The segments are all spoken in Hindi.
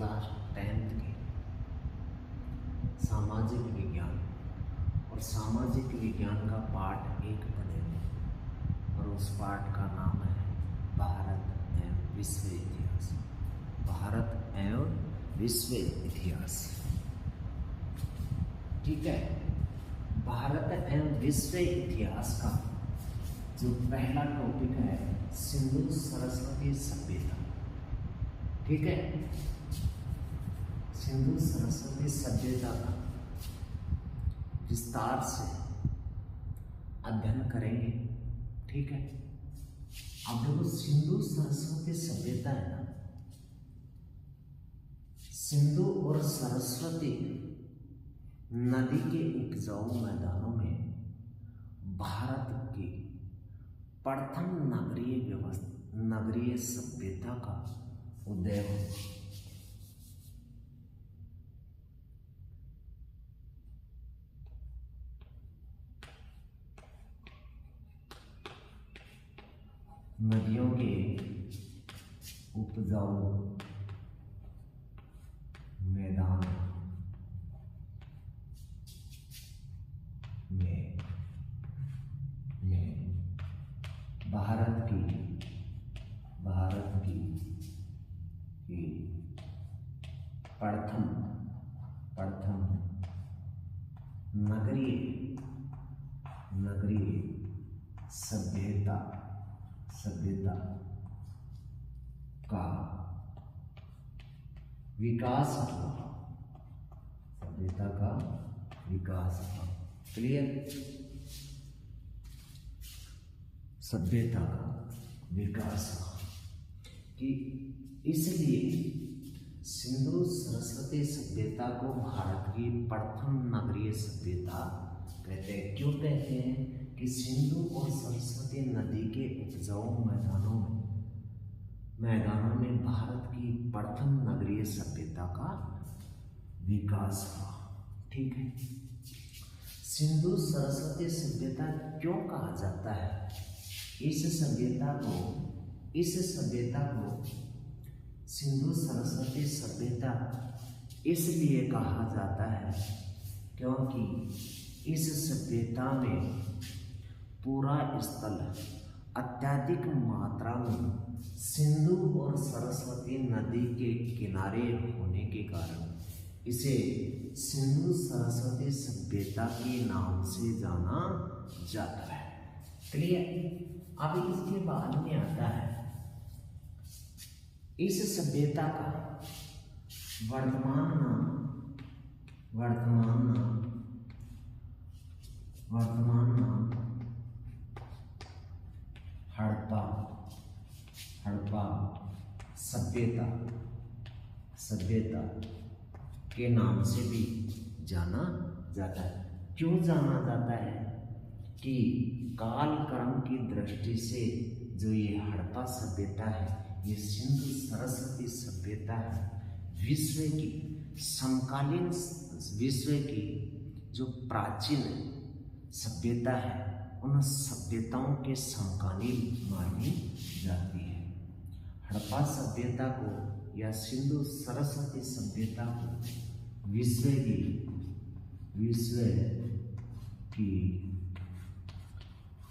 क्लास 10th की सामाजिक विज्ञान और सामाजिक विज्ञान का पाठ 1 पढ़ेंगे और उस पाठ का नाम है भारत एवं विश्व इतिहास। भारत एवं विश्व इतिहास, ठीक है। भारत एवं विश्व इतिहास का जो पहला टॉपिक है सिंधु सरस्वती सभ्यता, ठीक है। सिंधु सरस्वती सभ्यता का विस्तार से अध्ययन करेंगे, ठीक है। अब देखो सिंधु सरस्वती सभ्यता है ना, सिंधु और सरस्वती नदी के उपजाऊ मैदानों में भारत की प्रथम नगरीय सभ्यता का उदय हुआ। नदियों के उपजाऊ मैदान में भारत की प्रथम नगरीय सभ्यता का विकास हुआ। सभ्यता का विकास हुआ, क्लियर। सभ्यता का विकास हुआ कि इसलिए सिंधु सरस्वती सभ्यता को भारत की प्रथम नगरीय सभ्यता कहते हैं। क्यों कहते हैं कि सिंधु और सरस्वती नदी के उपजाऊ मैदानों में भारत की प्रथम नगरीय सभ्यता का विकास हुआ, ठीक है। सिंधु सरस्वती सभ्यता क्यों कहा जाता है? इस सभ्यता को सिंधु सरस्वती सभ्यता इसलिए कहा जाता है क्योंकि इस सभ्यता में पूरा स्थल अत्यधिक मात्रा में सिंधु और सरस्वती नदी के किनारे होने के कारण इसे सिंधु सरस्वती सभ्यता के नाम से जाना जाता है, क्लियर। अब इसके बाद में आता है इस सभ्यता का वर्तमान नाम हड़प्पा सभ्यता के नाम से भी जाना जाता है। क्यों जाना जाता है कि कालक्रम की दृष्टि से जो ये हड़प्पा सभ्यता है, ये सिंधु सरस्वती सभ्यता है, विश्व की जो प्राचीन सभ्यता है उन सभ्यताओं के समकालीन मानी जाती है। हड़प्पा सभ्यता को या सिंधु सरस्वती सभ्यता को विश्व की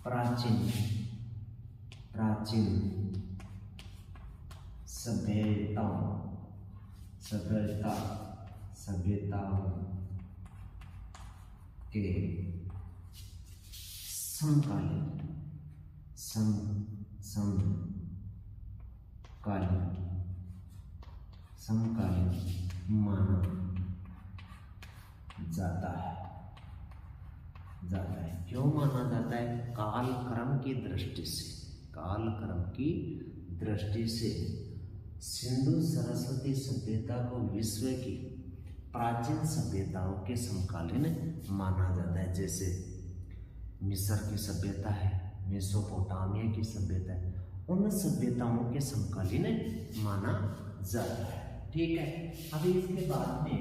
प्राचीन सभ्यताओं के समकालीन माना जाता है। क्यों माना जाता है? कालक्रम की दृष्टि से सिंधु सरस्वती सभ्यता को विश्व की प्राचीन सभ्यताओं के समकालीन माना जाता है। जैसे मिस्र की सभ्यता है, मेसोपोटामिया की सभ्यता है, उन सभ्यताओं के समकालीन माना जाता है, ठीक है। अभी इसके बाद में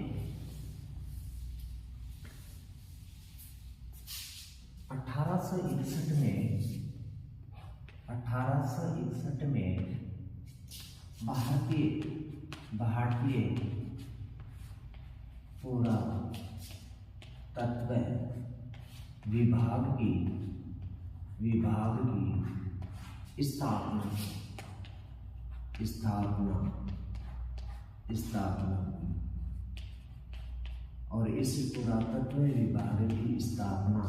1861 में भारतीय पुरातत्व विभाग की स्थापना और इस पुरातत्व विभाग की स्थापना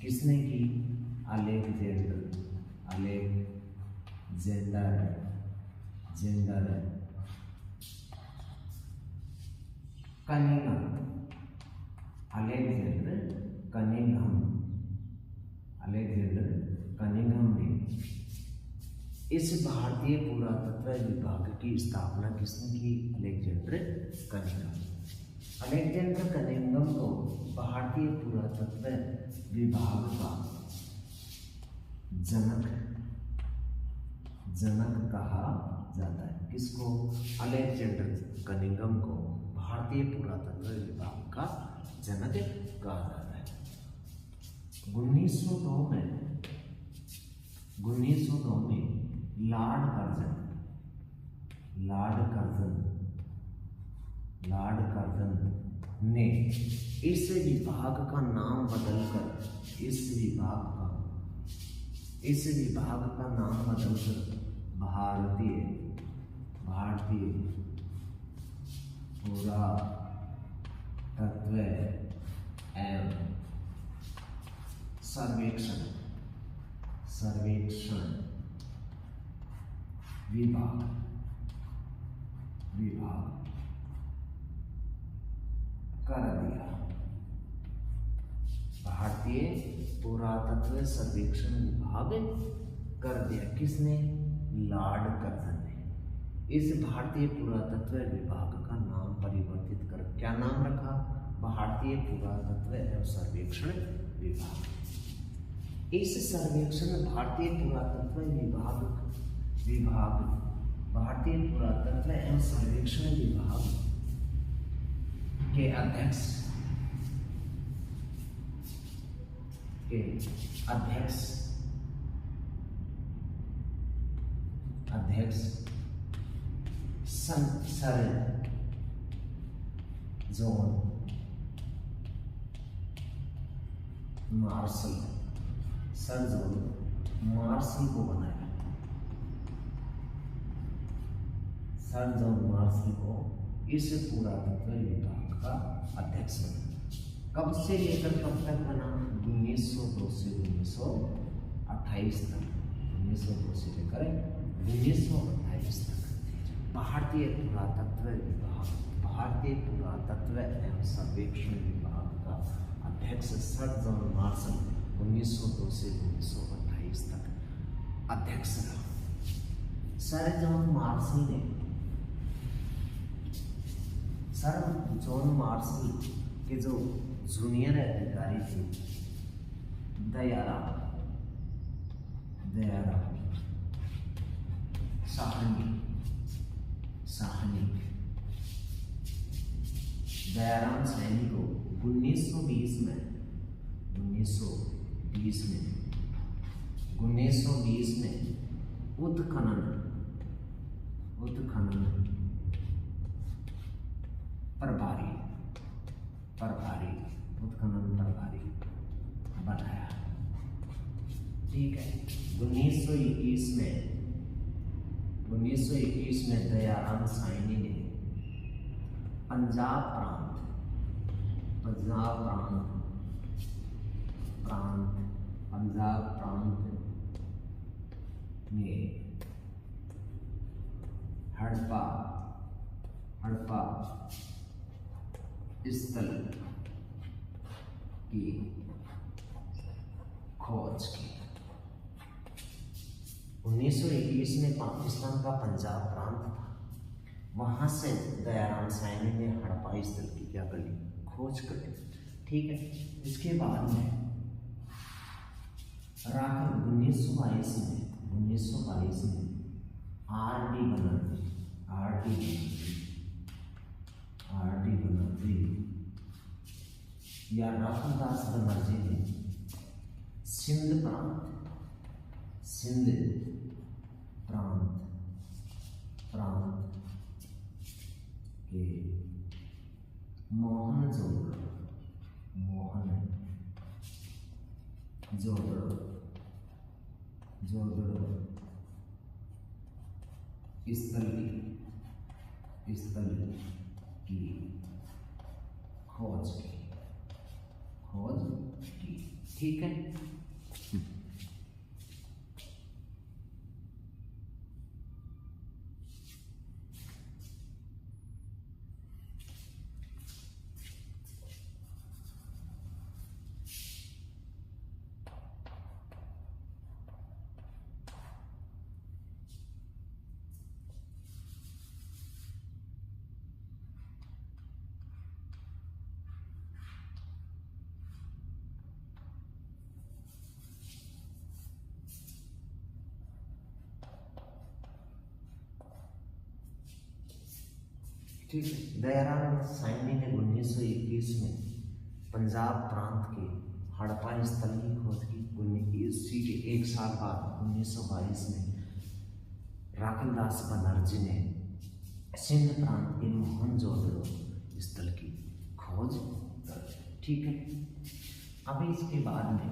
किसने की? Alexander Cunningham. अलेक्जेंडर कनिंघम ने इस भारतीय पुरातत्व विभाग की स्थापना किसने की? अलेक्जेंडर कनिंघम को भारतीय पुरातत्व विभाग का जनक कहा जाता है। किसको? अलेक्जेंडर कनिंघम को भारतीय पुरातत्व विभाग का जनक कहा जाता है। 1902 में लॉर्ड कर्जन ने इस विभाग का नाम बदलकर भारतीय पुरातत्व एवं सर्वेक्षण विभाग कर दिया। भारतीय पुरातत्व सर्वेक्षण विभाग कर दिया। किसने? लॉर्ड कर्जन ने। इस भारतीय पुरातत्व विभाग का नाम परिवर्तित कर क्या नाम रखा? भारतीय पुरातत्व एवं सर्वेक्षण विभाग। इस सर्वेक्षण भारतीय पुरातत्व एवं सर्वेक्षण विभाग के अध्यक्ष सर जॉन मार्शल को बनाया। सर जॉन मार्शल को इस पुरातत्व विभाग का अध्यक्ष बना। कब से लेकर कब तक बना? 1902 से 1928 तक। 1902 से लेकर 1928 तक भारतीय पुरातत्व एवं सर्वेक्षण विभाग का अध्यक्ष सर जॉन मार्शल 1902 से 1928 तक अध्यक्ष रहा। सर जॉन मार्शल के जो जूनियर अधिकारी थे दयाराम साहनी को 1920 में उत्खनन प्रभारी बनाया। ठीक है। 1921 में दयाराम साहनी ने पंजाब प्रांत में हड़प्पा स्थल की खोज की। 1921 में पाकिस्तान का पंजाब प्रांत था, वहां से दयाराम साहनी ने हड़प्पा स्थल की क्या कर ली? खोज कर ली। ठीक है। इसके बाद में 1922 में आर डी बनर्जी या रामदास बनर्जी ने सिंध प्रांत के मोहनजोदड़ो, जोदड़ो स्थल की खोज की। ठीक है। ठीक है। दयाराम साइनी ने 1921 में पंजाब प्रांत के हड़प्पा स्थल की खोज की। इसी के एक साल बाद 1922 में राखलदास बनर्जी ने सिंध प्रांत के मोहनजोदड़ो स्थल की खोज कर। ठीक है। अब इसके बाद में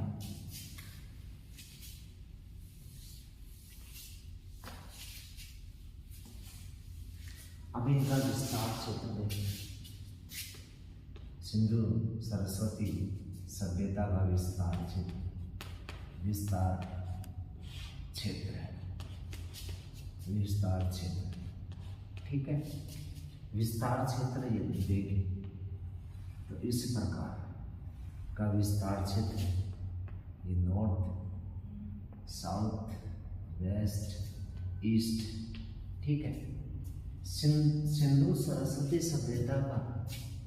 अब इनका विस्तार क्षेत्र देखें। सिंधु सरस्वती सभ्यता का विस्तार क्षेत्र ठीक है। विस्तार क्षेत्र यदि देखें तो इस प्रकार का विस्तार क्षेत्र है। ये नॉर्थ, साउथ, वेस्ट, ईस्ट। ठीक है। सिंधु सरस्वती सभ्यता का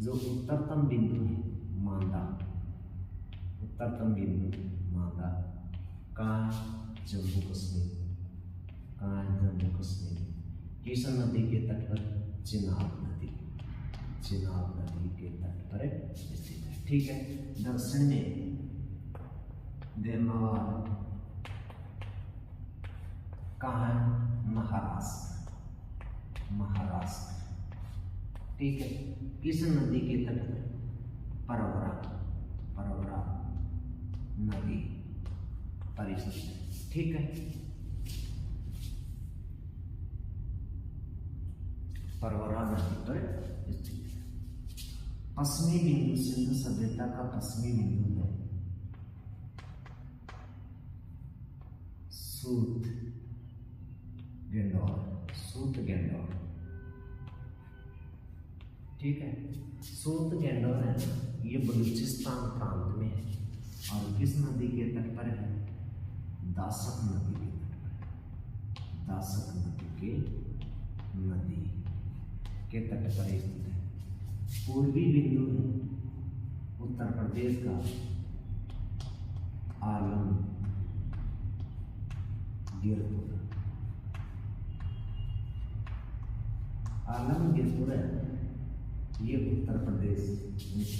जो उत्तरतम बिंदु है मांदा, कहाँ? जम्मू कश्मीर। किस नदी के तट पर? चिनाब नदी के तट पर स्थित है। ठीक है। दक्षिण में देमावार कहाँ है? महाराष्ट्र। ठीक है। किस नदी के तट पर? परवरा नदी पर स्थित है। ठीक है। परवरा नदी पर स्थित है। पश्चिमी बिंदु सिंधु सभ्यता का पश्चिमी बिंदु है सूत गेंडोर। ठीक है। सूत गेंडोर है ये बलूचिस्तान प्रांत में है और किस नदी के तट पर है? दासक नदी के तट पर स्थित है। पूर्वी बिंदु है उत्तर प्रदेश का आलमगीरपुर है ये उत्तर प्रदेश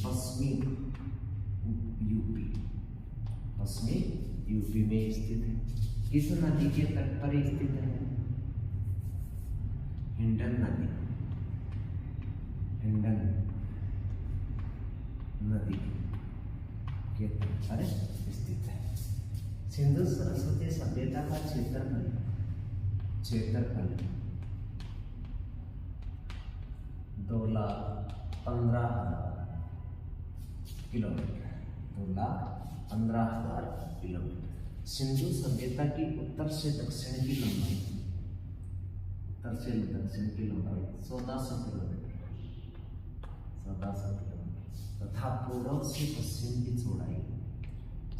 पश्चिमी यूपी में स्थित है। किस नदी के तट पर स्थित है? हिंडन नदी के तट पर स्थित है। सिंधु सरस्वती सभ्यता का क्षेत्रफल 2,15,000 किलोमीटर। 2,15,000 किलोमीटर। सिंधु सभ्यता की उत्तर से दक्षिण की लंबाई 1400 किलोमीटर तथा पूर्व से पश्चिम की चौड़ाई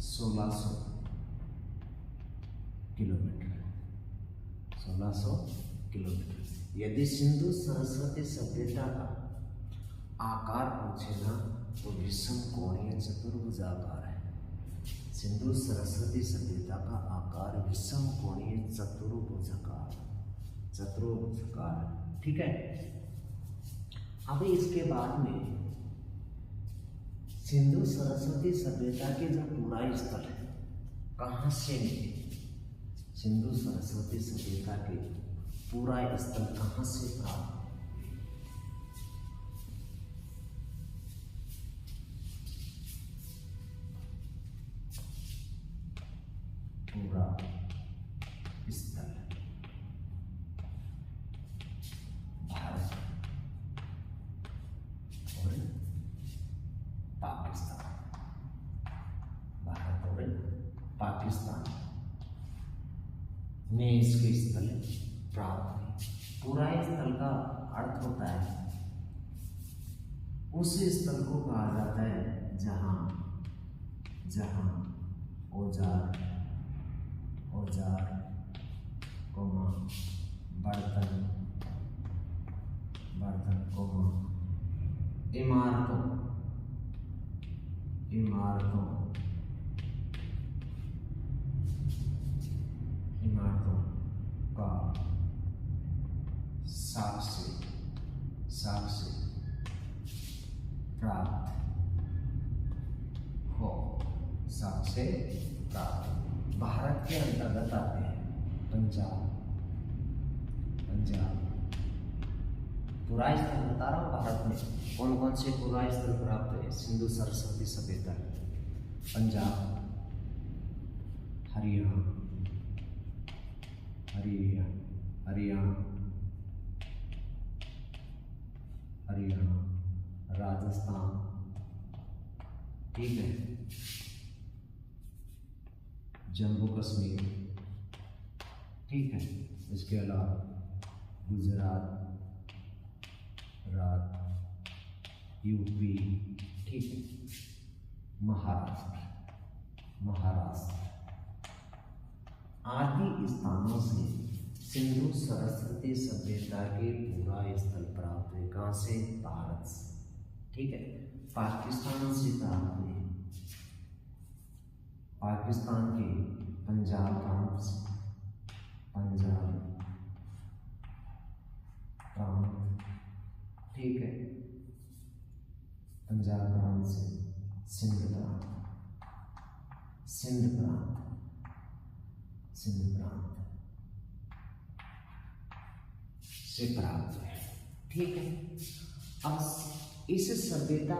1600 किलोमीटर। यदि सिंधु सरस्वती सभ्यता का आकार पूछे ना तो विषम कोणीय चतुर्भुजाकार है। सिंधु सरस्वती सभ्यता का आकार विषम कोणीय चतुर्भुजाकार। ठीक है। अब इसके बाद में सिंधु सरस्वती सभ्यता के जो पूरा स्थल है कहाँ से मिले? सिंधु सरस्वती सभ्यता के पूरा स्थल कहाँ से प्राप्त? स्थल भारत और पाकिस्तान, भारत और पाकिस्तान में इसके स्थल प्राप्त हुए। पूरा स्थल का अर्थ होता है उस स्थल को कहा जाता है जहां औजार कोमा बर्तन कोमा इमारतों का साक्ष्य प्राप्त हो। साक्ष्य प्राप्त भारत के अंतर्गत आते हैं पंजाब पूरा स्थल बता रहा हूँ। भारत में कौन कौन से पूरा स्थल प्राप्त है? सिंधु सरस्वती सभ्यता, पंजाब, हरियाणा, राजस्थान, ठीक है, जम्मू कश्मीर, ठीक है, इसके अलावा गुजरात, यूपी, ठीक है, महाराष्ट्र आदि स्थानों से सिंधु सरस्वती सभ्यता के पूरा स्थल प्राप्त हुए। कहां से? भारत से, ठीक है। पाकिस्तान से प्राप्त हुए, पाकिस्तान के पंजाब प्रांत, ठीक है, पंजाब प्रांत से सिंध प्रांत से प्राप्त है, ठीक है। अब इस सभ्यता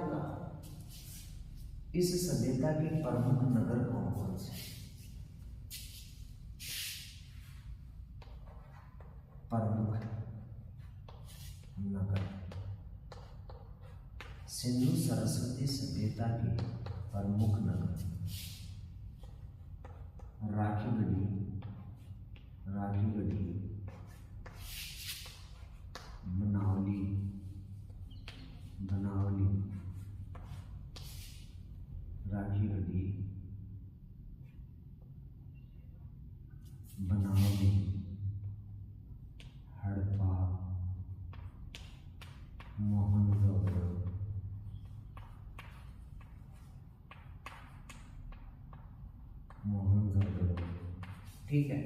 के प्रमुख नगर कौन कौन से? प्रमुख नगर सिंधु सरस्वती सभ्यता के प्रमुख नगर राखीगढ़ी, बनावली, राखीगढ़ी, बनावली, हड़प्पा, मोहनजोदड़ो, ठीक है,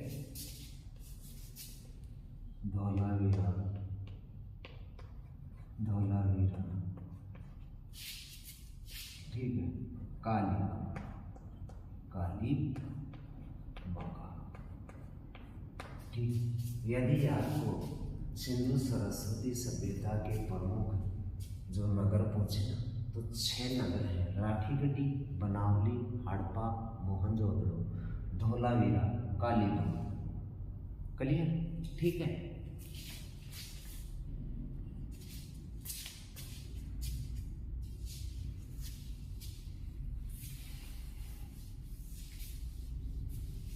धौलावीरा, ठीक है, कालीबंगा, ठीक। यदि आपको सिंधु सरस्वती सभ्यता के प्रमुख जो नगर पूछे ना, तो 6 नगर हैं: राखीगढ़ी, बनावली, हड़प्पा, मोहनजोदड़ो, धौलावीरा, कालीबंगा। क्लियर? ठीक है।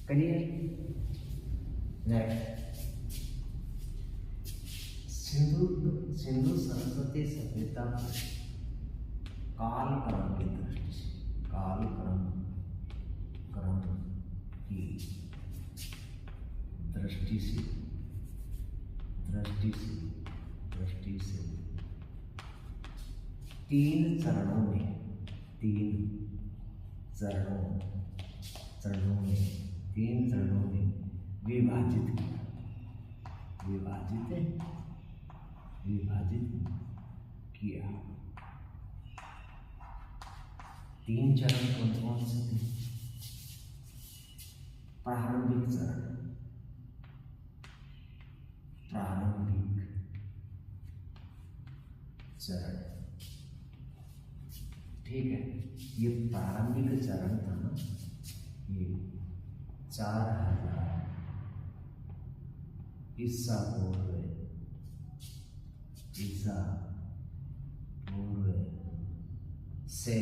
क्लियर? नेक्स्ट, सिंधु सरस्वती सभ्यता को कालक्रम की दृष्टि से, तीन चरणों में विभाजित किया। 3 चरण कौन कौन से थे? प्रारंभिक चरण, ठीक है। ये प्रारंभिक चरण था ना, ये 4000 ईसा पूर्व से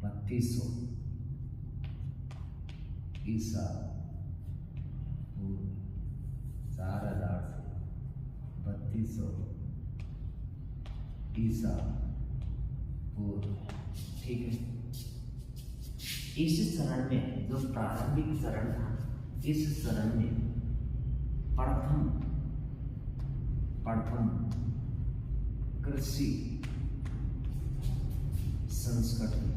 3200 ईसा पूर्व, 4000 से 3200 ईसा पूर्व। ठीक है, इस चरण में जो प्रारंभिक चरण था, इस चरण में प्रथम कृषि संस्कृति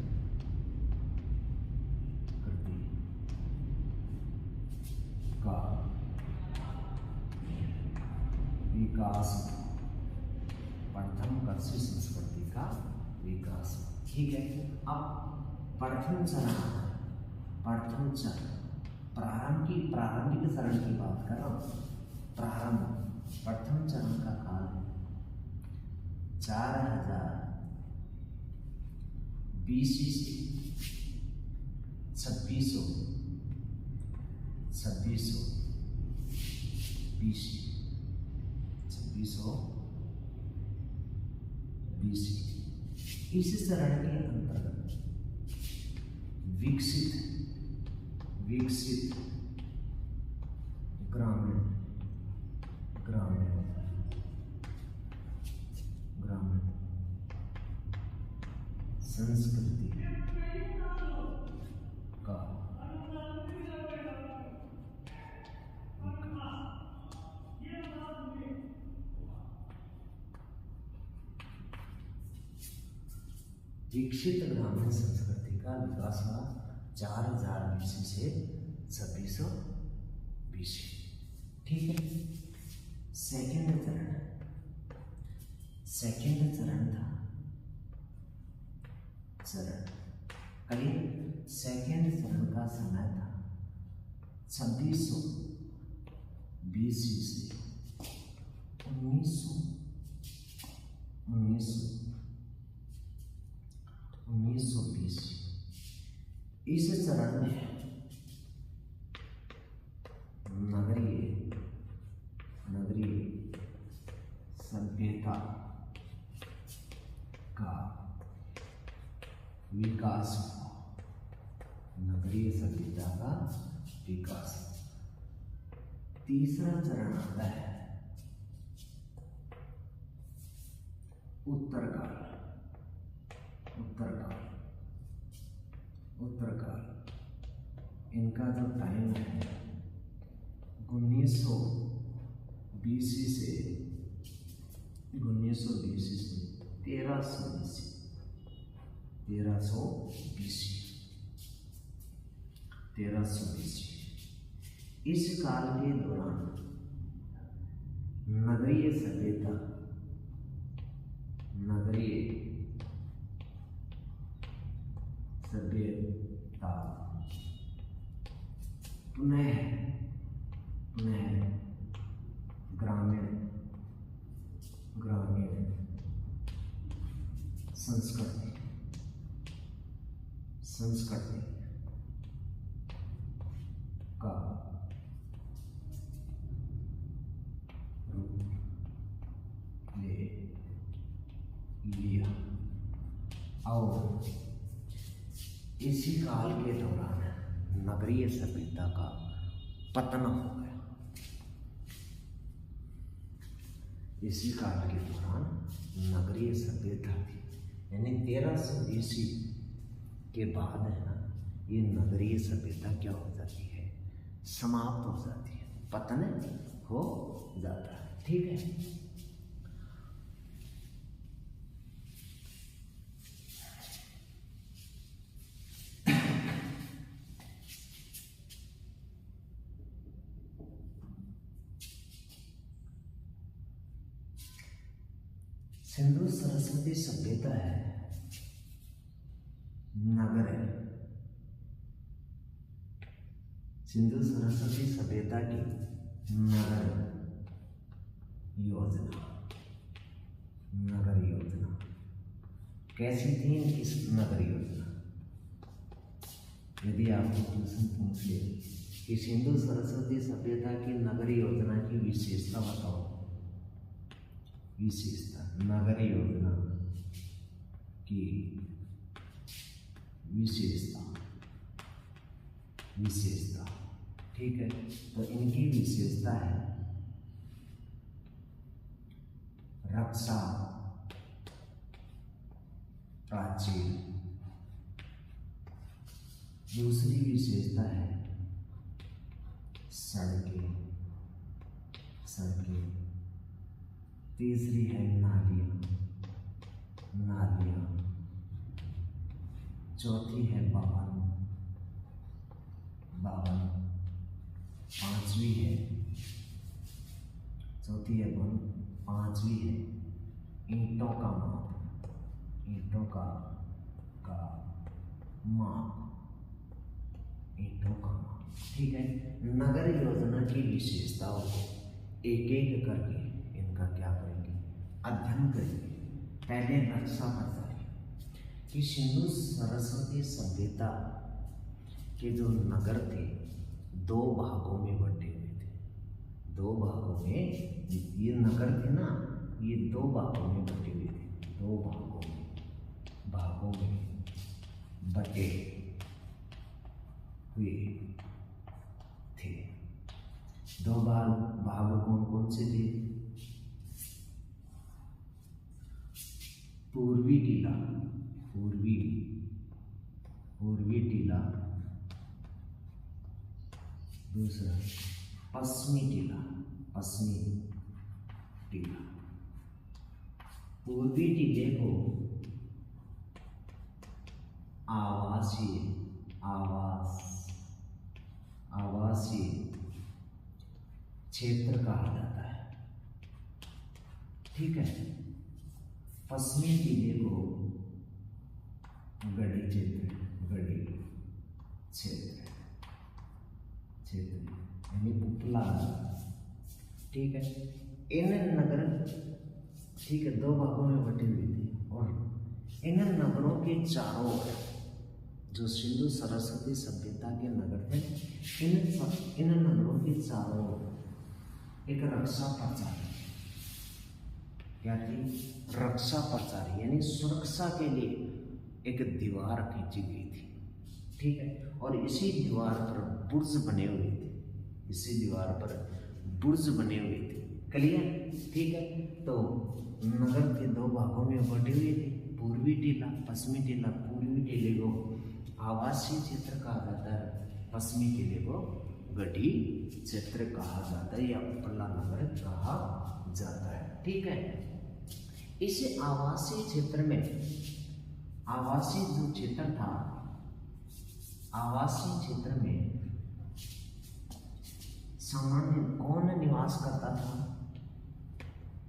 का विकास, प्रथम कृषि संस्कृति का विकास। ठीक है, अब प्रथम चरण, प्रारंभिक चरण की बात कर रहा हूं। प्रथम चरण का काल 4000 BC से 2600 BC। इस चरण के अंतर्गत विकसित ग्रामीण संस्कृति का विकसित ग्रामीण संस्कृति का विकास हुआ 4000 BC से 2600 BC। ठीक है, सेकंड चरण था करीब सेकंड चरण का समय था 2600 BC से 1900 BC। इस चरण में नगरीय सभ्यता का विकास, तीसरा चरण आता है उत्तरकाल। इनका जो टाइम है 1900 BC से 1300 BC। इस काल के दौरान नगरीय सभ्यता पुनः ग्रामीण संस्कृति का रूप ले लिया और इसी काल के दौरान नगरीय सभ्यता का पतन हो गया। इसी काल के दौरान नगरीय सभ्यता थी, यानी 1300 BC के बाद है ना, ये नगरीय सभ्यता क्या हो जाती है, समाप्त हो जाती है, पतन हो जाता है। ठीक है, सिंधु सरस्वती सभ्यता है, नगर है। सिंधु सरस्वती सभ्यता की नगर योजना कैसी थी इस नगर योजना? यदि आपको ट्यूशन पूछे कि सिंधु सरस्वती सभ्यता की नगर योजना की विशेषता बताओ, विशेषता, नगर योजना की विशेषता, विशेषता, ठीक है। तो इनकी विशेषता है रक्षा प्राचीर, दूसरी विशेषता है सड़कें, सड़कें, तीसरी है नालियां, नालियां, चौथी है भवन, भवन, पांचवी है, चौथी है भवन, पांचवी है ईंटों का माप, ईंटों का माप, ईंटों का माप, ठीक है। नगर योजना की विशेषताओं को एक एक करके इनका क्या करेंगे, अध्ययन करेंगे। पहले रक्षा प्रचार कि सिंधु सरस्वती सभ्यता के जो नगर थे दो भागों में बंटे हुए थे, दो भागों में, ये नगर थे ना, ये दो भागों में बटे हुए थे, दो भागों में बटे हुए थे। दो भाग कौन कौन से थे? पूर्वी टीला, पूर्वी टीला, दूसरा पश्चिमी टीला, पश्चिमी टीला। पूर्वी टीले को आवासीय क्षेत्र कहा जाता है, ठीक है। पश्चिमी टीले को गढ़ी क्षेत्र, गढ़ी क्षेत्र यानी उपला, ठीक है। इन नगर, ठीक है, दो भागों में बटी हुई थी और इन नगरों के चारों ओर जो सिंधु सरस्वती सभ्यता के नगर थे, इन नगरों के चारों ओर एक रक्षा प्रचार, क्या थी? रक्षा प्रचार यानी सुरक्षा के लिए एक दीवार खींची गई थी, ठीक है। और इसी दीवार पर बुर्ज बने हुए थे, इसी दीवार पर बुर्ज बने हुए थे, क्लियर, ठीक है। तो नगर के दो भागों में बटे हुए थे, पूर्वी टीला, पश्चिमी टीला। पूर्वी टीले को आवासीय क्षेत्र कहा जाता है, पश्चिमी टीले को गढ़ी क्षेत्र कहा जाता है या उपला नगर कहा जाता है, ठीक है। इस आवासीय क्षेत्र में, आवासीय जो क्षेत्र था, आवासीय क्षेत्र में सामान्य कौन निवास करता था?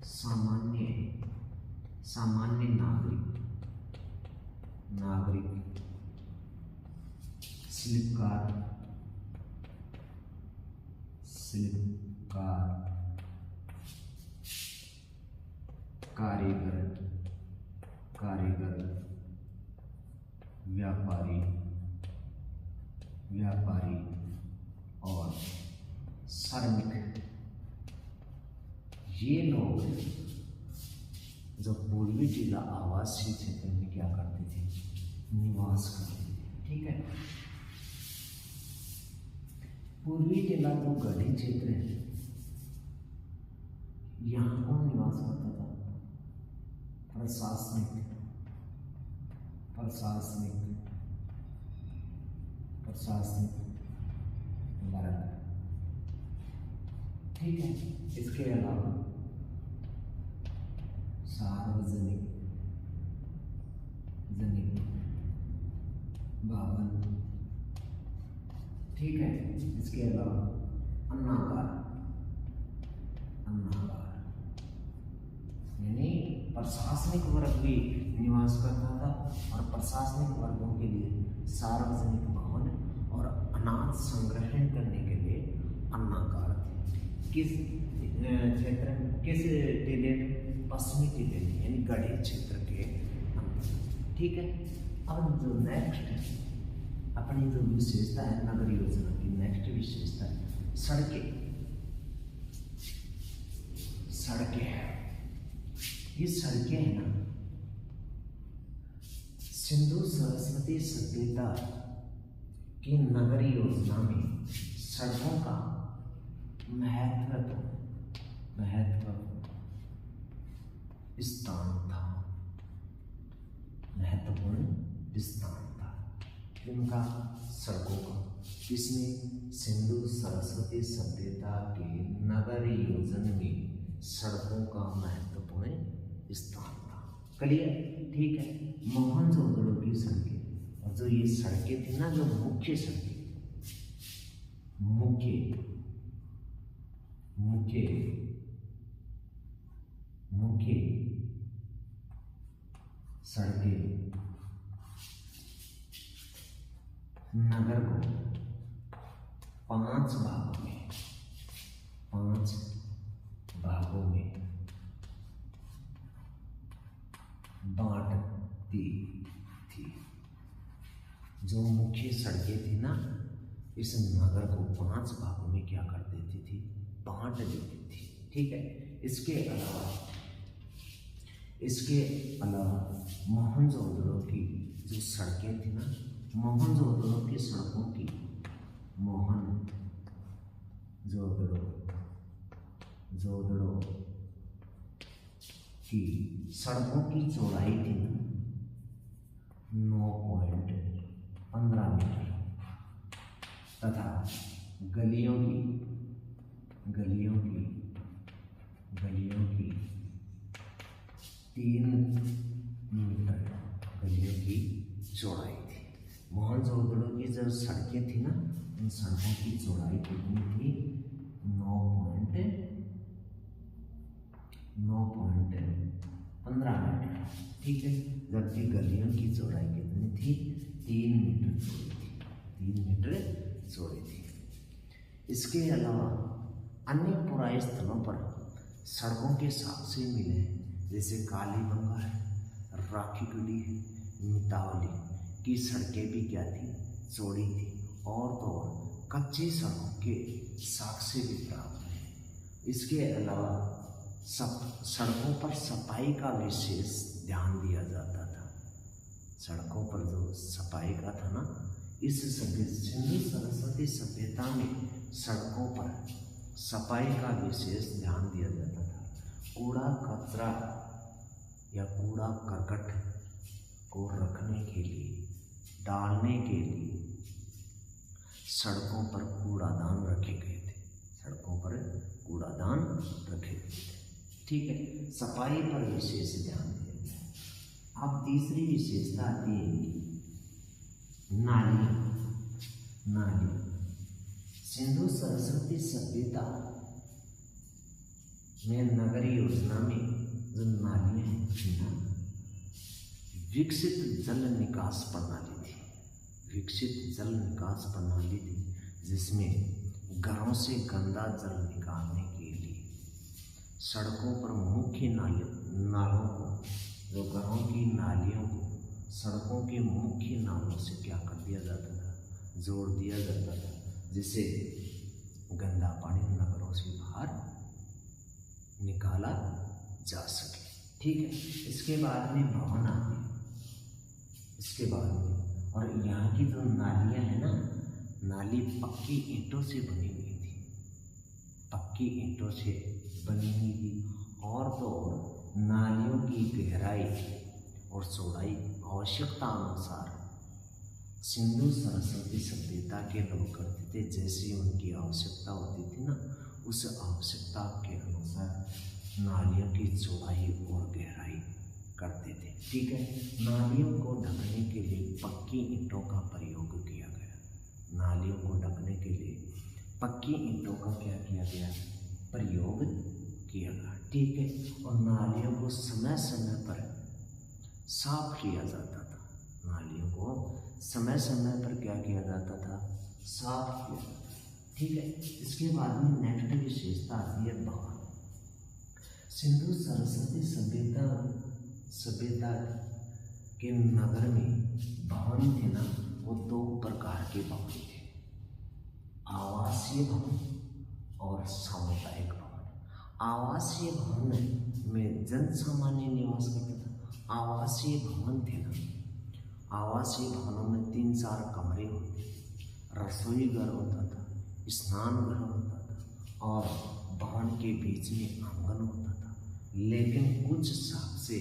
सामान्य नागरिक, शिल्पकार, कारीगर, व्यापारी और श्रमिक, ये लोग जो पूर्वी टीला आवासीय क्षेत्र में क्या करते थे? निवास करते थे, ठीक है। पूर्वी टीला जो गढ़ी क्षेत्र है, यहाँ कौन निवास करता था? प्रशासनिक वर्ग, ठीक है। इसके अलावा सार्वजनिक भवन, ठीक है। इसके अलावा अन्नागार यानी प्रशासनिक वर्ग भी निवास करता था और प्रशासनिक वर्गों के लिए सार्वजनिक भवन और अनाज संग्रहण करने के लिए अन्नागार थे। किस क्षेत्र में, किस टीले में? पश्चिमी टीले में यानी गढ़ी क्षेत्र के अंदर, ठीक है। अब जो नेक्स्ट अपनी जो विशेषता है नगर योजना की, नेक्स्ट विशेषता है सड़कें। ये सड़कें है ना, सिंधु सरस्वती सभ्यता की नगर योजना में सड़कों का महत्वपूर्ण स्थान था, महत्वपूर्ण स्थान था इनका सड़कों का। इसमें सिंधु सरस्वती सभ्यता के नगर योजना में सड़कों का महत्वपूर्ण स्थान था। क्लियर, ठीक है। मोहनजोदड़ो की सड़कें, और जो ये सड़कें थी ना, जो मुख्य सड़कें, मुख्य सड़कें नगर को 5 भागों में बांटती थी। जो मुख्य सड़कें थी ना, इस नगर को 5 भागों में क्या कर देती थी, बांट देती थी। ठीक है। इसके अलावा मोहनजोदड़ो की जो सड़कें थी ना, मोहनजोदड़ो की सड़कों की, मोहनजोदड़ो की सड़कों की चौड़ाई थी 9.15 मीटर तथा गलियों की 3 मीटर गलियों की चौड़ाई थी। मोहनजोदड़ो की जो सड़कें थी ना, उन सड़कों की चौड़ाई कितनी थी, 9.15 मीटर। ठीक है। जबकि गलियों की चौड़ाई कितनी थी, 3 मीटर चौड़ी थी। इसके अलावा अन्य पुराने स्थलों पर सड़कों के साक्ष्य मिले हैं, जैसे कालीबंगा है, राखीगढ़ी है, मितावली की सड़कें भी क्या थी, चौड़ी थी। और तो और कच्ची सड़कों के साक्ष्य भी प्राप्त हैं। इसके अलावा सड़कों पर सफाई का विशेष ध्यान दिया जाता था। सड़कों पर जो सफाई का था ना, इस सिंधु सरस्वती सभ्यता में सड़कों पर सफाई का विशेष ध्यान दिया जाता था। कूड़ा कचरा या कूड़ा करकट को रखने के लिए, डालने के लिए सड़कों पर कूड़ादान रखे गए थे। ठीक है। सफाई पर विशेष ध्यान दिया गया। अब तीसरी विशेषता आती है नाली। सिंधु सरस्वती सभ्यता में नगर योजना में जो नालियां थी ना, विकसित जल निकास प्रणाली थी, जिसमें घरों से गंदा जल निकालने के लिए सड़कों पर मुख्य नालों को, जो घरों की नालियों को सड़कों के मुख्य नालों से क्या कर दिया जाता था, जोड़ दिया जाता था, जिससे गंदा पानी नगरों से बाहर निकाला जा सके। ठीक है। इसके बाद में भवन आते हैं। और यहाँ की जो नालियाँ हैं ना, नाली पक्की ईंटों से बनी हुई थी। और तो नालियों की गहराई और चौड़ाई आवश्यकता अनुसार सिंधु सरस्वती सभ्यता के लोग करते थे। जैसी उनकी आवश्यकता होती थी ना, उस आवश्यकता के अनुसार नालियों की चौड़ाई और गहराई करते थे। ठीक है। नालियों को ढकने के लिए पक्की ईंटों का प्रयोग किया गया। प्रयोग किया गया। ठीक है। और नालियों को समय समय पर साफ किया जाता था। क्या किया जाता था, साफ किया जाता था। ठीक है। इसके बाद में नेक्स्ट विशेषता आती है भवन। सिंधु सरस्वती सभ्यता के नगर में भवन थे ना, वो वो दो प्रकार के भवन थे, आवासीय भवन और सामुदायिक भवन। आवासीय भवन में जन सामान्य निवास करता था। आवासीय भवन थे ना, आवासीय भवनों में 3-4 कमरे होते, रसोई घर होता था, स्नान घर होता था और भवन के बीच में आंगन होता था। लेकिन कुछ साक्ष्य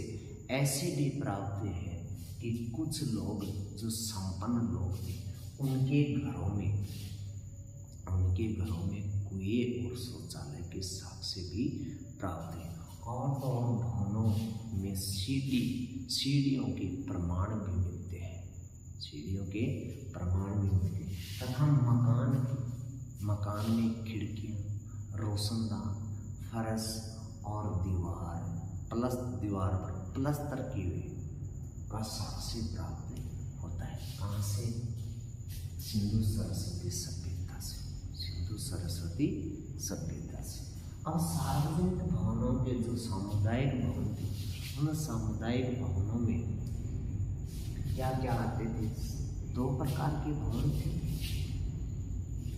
ऐसे भी प्राप्त है कि कुछ लोग जो संपन्न लोग थे उनके घरों में कुएं और शौचालय के साक्ष्य भी प्राप्त है। और भवनों में सीढ़ियों के प्रमाण भी मिलते हैं, सीढ़ियों के प्रमाण भी मिलते हैं तथा मकान में खिड़कियाँ, रोशनदान, फर्श और दीवार पर प्लस्तर किए हुए का साक्ष्य प्राप्त होता है। कहाँ से? सिंधु सरस्वती सभ्यता से। अब सार्वजनिक भवनों के जो सामुदायिक भवन थे, उन सामुदायिक भवनों में क्या क्या आते थे? 2 प्रकार के भवन थे,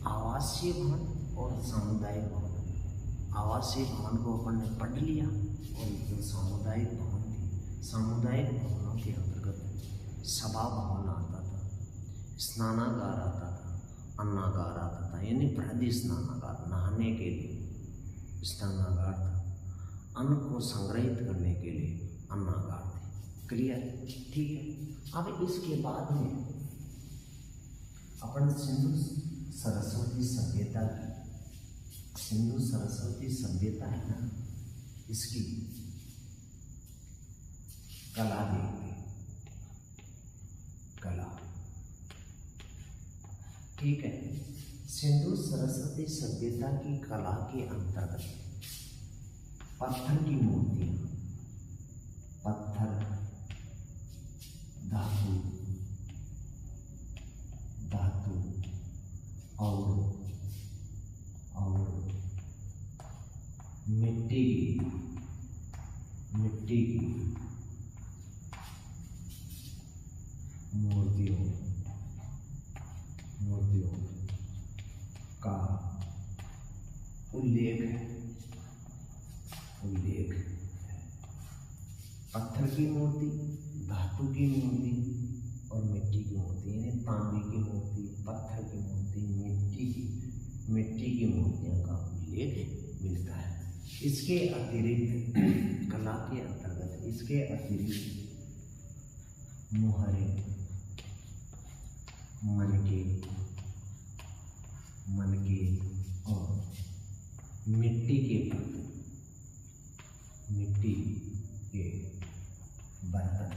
आवासीय भवन और सामुदायिक भवन। आवासीय भवन को अपन ने पढ़ लिया और जो सामुदायिक भवन थे, सामुदायिक भवनों के अंतर्गत सभा भवन आता था, स्नानागार आता था, अन्नागार आता था, यानी बृहद स्नानागार नहाने के लिए स्नानागार था, अन्न को संग्रहित करने के लिए अन्नागार थे। क्लियर? ठीक है। अब इसके बाद में अपन सिंधु सरस्वती सभ्यता है ना, इसकी कला देखते, कला। ठीक है। सिंधु सरस्वती सभ्यता की कला के अंतर्गत पत्थर की मूर्तियां, पत्थर, धातु और मिट्टी की मूर्तियों का उल्लेख है। पत्थर की मूर्ति, धातु की मूर्ति और मिट्टी की मूर्ति, यानी तांबे की मूर्ति, पत्थर की मूर्ति, मिट्टी की मूर्तियों का उल्लेख मिलता है। इसके अतिरिक्त कला के अंतर्गत इसके अतिरिक्त मुहरे, मनके और मिट्टी के बर्तन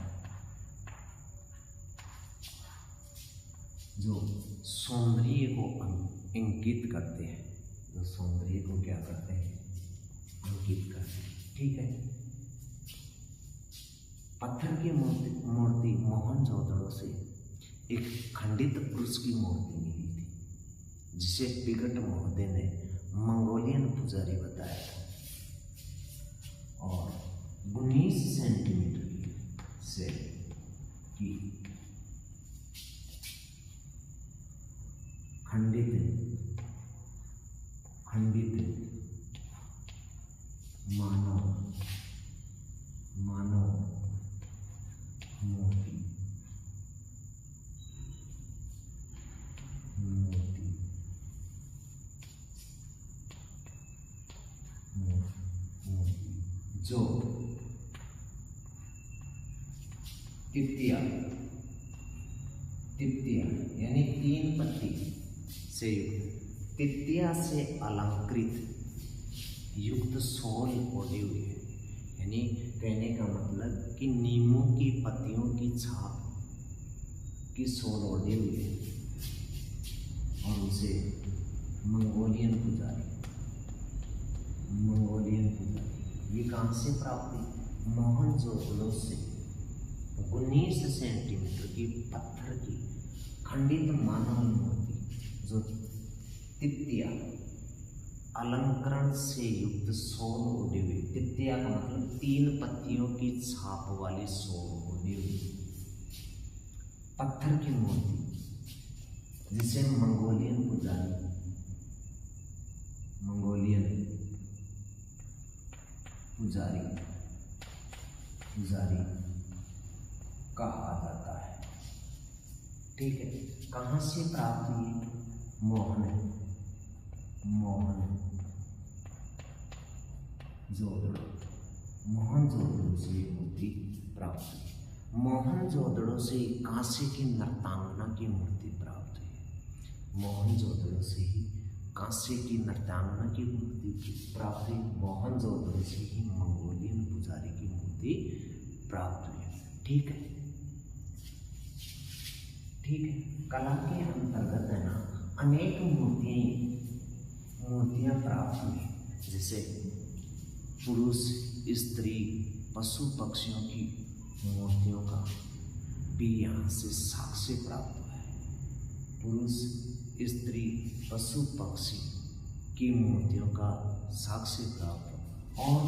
जो सौंदर्य को इंगित करते हैं, जो सौंदर्य को क्या करते हैं? अंकित करते हैं। ठीक है। पत्थर की मूर्ति मोहनजोदड़ो से एक खंडित पुरुष की मूर्ति मिली थी, जिसे पिगट महोदय ने मंगोलियन पुजारी बताया था और 19 सेंटीमीटर से की खंडित मानव मूर्ति जो तिप्तिया यानी 3 पत्ती से युक्त, तिप्तिया से अलंकृत युक्त सोल ओढ़े हुए है। यानी कहने का मतलब कि नीमों की पत्तियों की छाप की सोल ओढ़े हुए है और उसे मंगोलियन पुजारी ये कहाँ से प्राप्त हुई? मोहनजोदड़ो से 19 सेंटीमीटर की पत्थर की खंडित मानव मूर्ति जो तिप्तिया अलंकरण से युक्त सोल ओढ़े हुए, तिप्तिया का मतलब 3 पत्तियों की छाप वाली सोल ओढ़े हुई पत्थर की मूर्ति जिसे मंगोलियन पुजारी कहा जाता है। ठीक है, कहाँ से प्राप्त हुई? मोहनजोदड़ो से मूर्ति प्राप्त हुई। मोहनजोदड़ो से कांसे की नर्तांगना की मूर्ति प्राप्त हुई। मोहनजोदड़ो से ही कांसे की नर्तांगना की मूर्ति प्राप्त हुई। मोहनजोदड़ो से ही मंगोलियन पुजारी की मूर्ति प्राप्त हुई। ठीक है, कला के अंतर्गत है ना अनेक मूर्तियां प्राप्त हुई, जैसे पुरुष, स्त्री, पशु पक्षियों की मूर्तियों का भी यहाँ से साक्ष्य प्राप्त हुआ है। पुरुष, स्त्री, पशु पक्षी की मूर्तियों का साक्ष्य प्राप्त हुआ। और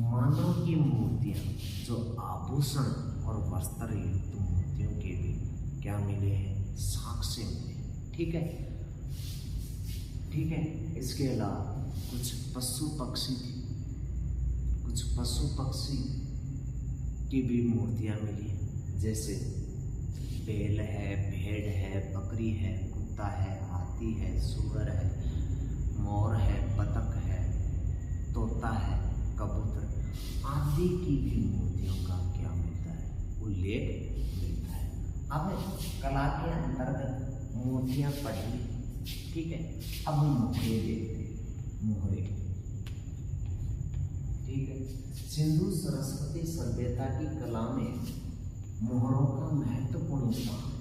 मानव की मूर्तियाँ जो आभूषण और वस्त्र युक्त मूर्तियों के भी क्या मिले हैं? साक्ष्य मिले। ठीक है, इसके अलावा कुछ पशु पक्षी की भी मूर्तियाँ मिली हैं, जैसे बैल है, भेड़ है, बकरी है, कुत्ता है, हाथी है, सुअर है, मोर है, बतख है, तोता है, कबूतर आदि की भी मूर्तियों का क्या मिलता है? उल्लेख मिलता है। अब कला के अंतर्गत मूर्तियाँ पढ़ ली। ठीक है, अब हम मोहरे देखते हैं। मोहरे, ठीक है, सिंधु सरस्वती सभ्यता की कला में मोहरों का महत्वपूर्ण स्थान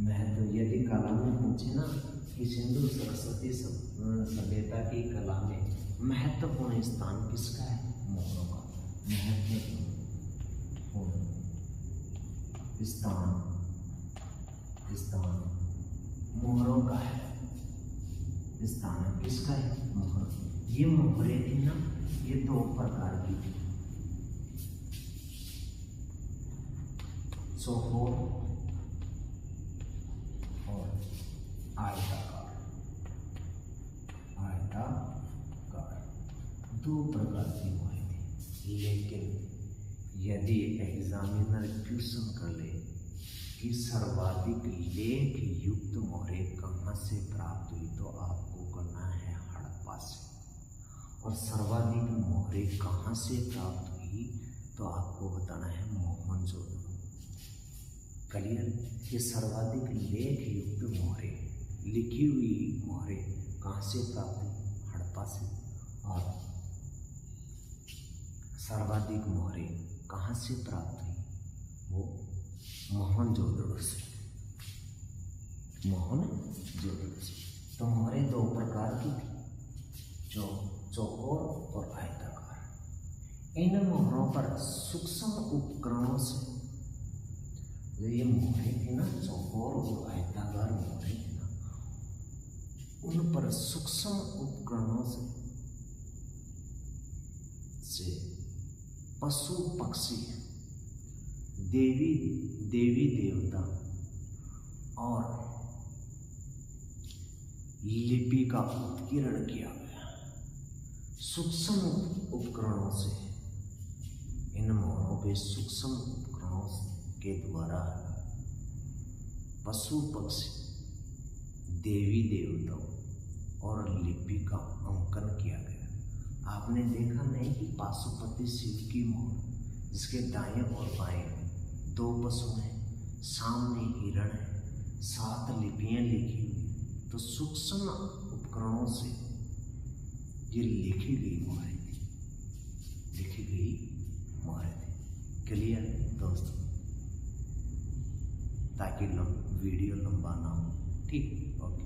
है। यदि कला में पूछे ना कि सिंधु सरस्वती सभ्यता की कला में महत्वपूर्ण स्थान किसका है? मोहरों का महत्वपूर्ण स्थान मोहरों का है। स्थान किसका है? मोहर। ये मोहरे थी ना, ये दो प्रकार की थी, चौकोर और आयताकार। दो प्रकार की मोहरे थी। लेकिन यदि एग्जामिनर क्वेश्चन कर ले कि सर्वाधिक लेख युक्त मोहरे कहाँ से प्राप्त हुई, तो आपको करना है हड़प्पा से। और सर्वाधिक मोहरे कहाँ से प्राप्त हुई, तो आपको बताना है मोहनजोदड़ो। क्लियर? ये सर्वाधिक लेख युक्त मोहरे, लिखी हुई मोहरे कहाँ से प्राप्त हुई? हड़प्पा से। और सर्वाधिक मोहरे कहाँ से प्राप्त हुई? वो मोहनजोदड़ो से। तो मोहरे दो प्रकार की थी, चौकोर और आयताकार। इन मोहरों पर सूक्ष्म उपकरणों से, जो ये मोहरे थी ना, चौकोर और आयताकार मोहरे थी ना, उन पर सूक्ष्म उपकरणों से पशु पक्षी, देवी देवता और लिपि का उत्कीर्ण किया गया। सूक्ष्म उपकरणों से, इन मोहरों पे सूक्ष्म उपकरणों के द्वारा पशु पक्षी, देवी देवताओं और लिपि का अंकन किया गया। आपने देखा नहीं कि पाशुपति शिव की मोहर, जिसके दाएं और बाएं दो पशु हैं, सामने हिरण है, 7 लिपियां लिखी हुई, तो सूक्ष्म उपकरणों से ये लिखी गई मोहरें थी। क्लियर दोस्तों? ताकि वीडियो लंबा ना हो। ठीक, ओके।